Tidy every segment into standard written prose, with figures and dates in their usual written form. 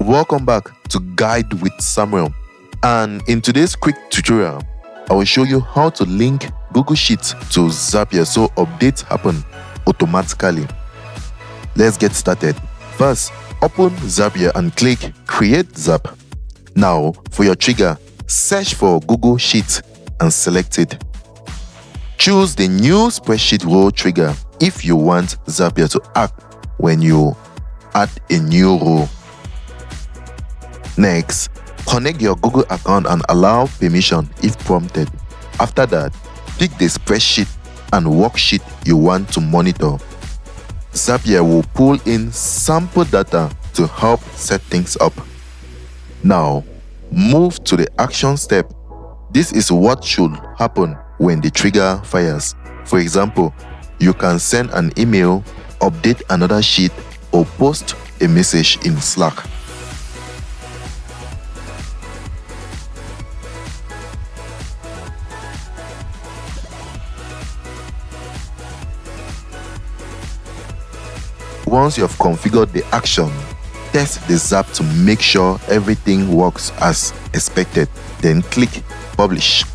welcome back to Guide with Samuel. And in today's quick tutorial, I will show you how to link Google Sheets to Zapier so updates happen automatically. Let's get started. First, open Zapier and click Create Zap. Now, for your trigger, search for Google Sheets and select it. Choose the new spreadsheet row trigger if you want Zapier to act when you add a new row. Next, connect your Google account and allow permission if prompted. After that, pick the spreadsheet and worksheet you want to monitor. Zapier will pull in sample data to help set things up. Now, move to the action step. This is what should happen when the trigger fires. For example, you can send an email, update another sheet, or post a message in Slack. Once you have configured the action, test the Zap to make sure everything works as expected, then click Publish.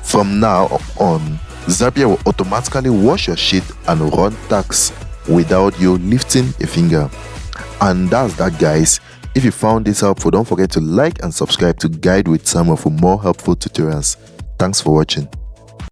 From now on, Zapier will automatically wash your sheet and run tasks without you lifting a finger. And that's that, guys. If you found this helpful, don't forget to like and subscribe to Guide with Samuel for more helpful tutorials. Thanks for watching.